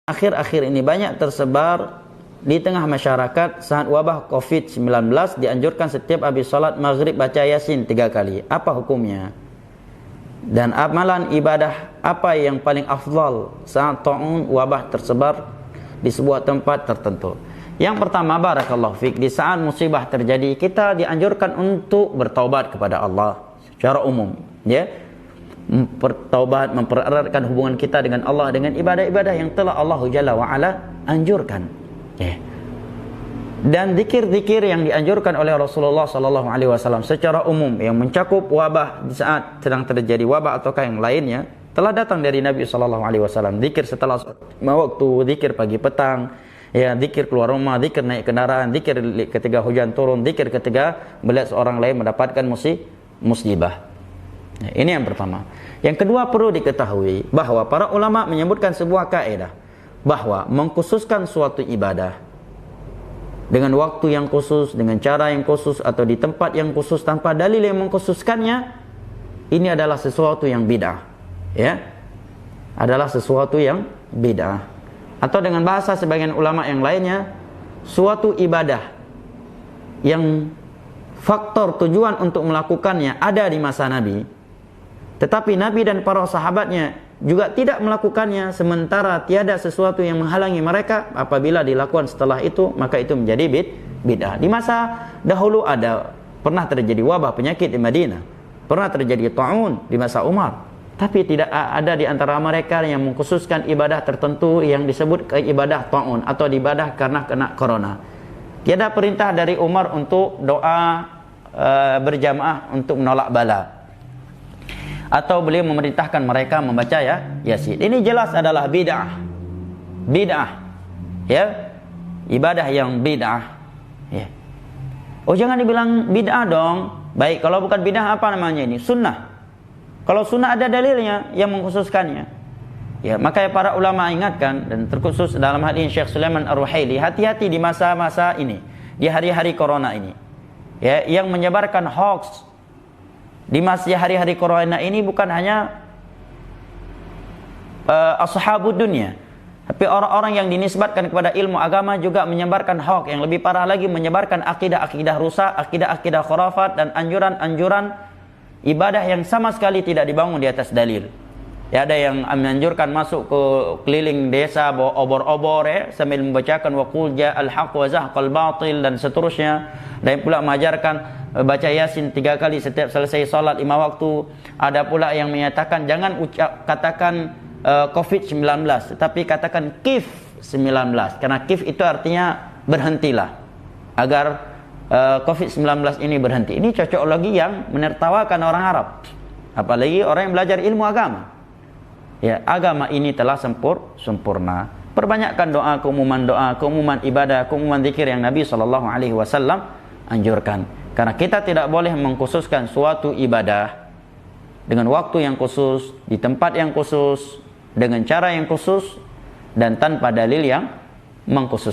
akhir-akhir ini banyak tersebar di tengah masyarakat saat wabah COVID-19 dianjurkan setiap habis salat maghrib baca Yasin 3 kali. Apa hukumnya? Dan amalan ibadah apa yang paling afdal saat ta'un wabah tersebar di sebuah tempat tertentu? Yang pertama, barakallahu fik, di saat musibah terjadi kita dianjurkan untuk bertaubat kepada Allah secara umum, ya. Bertaubat, mempereratkan hubungan kita dengan Allah dengan ibadah-ibadah yang telah Allah Jalla wa Ala anjurkan, ya. Dan zikir-zikir yang dianjurkan oleh Rasulullah sallallahu alaihi wasallam secara umum yang mencakup wabah di saat sedang terjadi wabah ataukah yang lainnya telah datang dari Nabi sallallahu alaihi wasallam. Zikir setelah waktu, zikir pagi petang, ya, zikir keluar rumah, zikir naik kendaraan, zikir ketika hujan turun, zikir ketika melihat seorang lain mendapatkan musibah. Nah, ini yang pertama. Yang kedua, perlu diketahui bahwa para ulama menyebutkan sebuah kaidah bahwa mengkhususkan suatu ibadah dengan waktu yang khusus, dengan cara yang khusus atau di tempat yang khusus tanpa dalil yang mengkhususkannya, ini adalah sesuatu yang bid'ah, ya. Adalah sesuatu yang bid'ah. Atau dengan bahasa sebagian ulama yang lainnya, suatu ibadah yang faktor tujuan untuk melakukannya ada di masa Nabi, tetapi Nabi dan para sahabatnya juga tidak melakukannya, sementara tiada sesuatu yang menghalangi mereka. Apabila dilakukan setelah itu, maka itu menjadi bid'ah. Di masa dahulu pernah terjadi wabah penyakit di Madinah, pernah terjadi ta'un di masa Umar, tapi tidak ada di antara mereka yang mengkhususkan ibadah tertentu yang disebut ibadah ta'un atau ibadah karena kena corona. Tiada perintah dari Umar untuk doa berjamaah untuk menolak bala, atau beliau memerintahkan mereka membaca Yasin. Ini jelas adalah bid'ah. Bid'ah, ya. Ibadah yang bid'ah, ya. Oh, jangan dibilang bid'ah dong. Baik, kalau bukan bid'ah apa namanya ini? Sunnah. Kalau sunnah ada dalilnya yang mengkhususkannya, ya, maka para ulama ingatkan, dan terkhusus dalam hal ini Syekh Sulaiman Ar-Ruhaili, hati-hati di masa-masa ini, di hari-hari corona ini, ya, yang menyebarkan hoax. Di masa hari-hari corona ini bukan hanya ashabud dunia, tapi orang-orang yang dinisbatkan kepada ilmu agama juga menyebarkan hoax. Yang lebih parah lagi, menyebarkan akidah-akidah rusak, akidah-akidah khurafat, dan anjuran-anjuran ibadah yang sama sekali tidak dibangun di atas dalil. Ya, ada yang menganjurkan masuk ke keliling desa bawa obor-obor, ya, sambil membacakan wa qul ja'al haqq wa zahaqal batil dan seterusnya. Dan pula mengajarkan baca Yasin 3 kali setiap selesai salat 5 waktu. Ada pula yang menyatakan jangan katakan COVID-19, tetapi katakan KIF-19, karena KIF itu artinya berhentilah, agar COVID-19 ini berhenti. Ini cocokologi yang menertawakan orang Arab, apalagi orang yang belajar ilmu agama. Ya, agama ini telah sempurna. Perbanyakkan doa, keumuman ibadah, keumuman zikir yang Nabi SAW anjurkan. Karena kita tidak boleh mengkhususkan suatu ibadah dengan waktu yang khusus, di tempat yang khusus, dengan cara yang khusus, dan tanpa dalil yang mengkhususkan.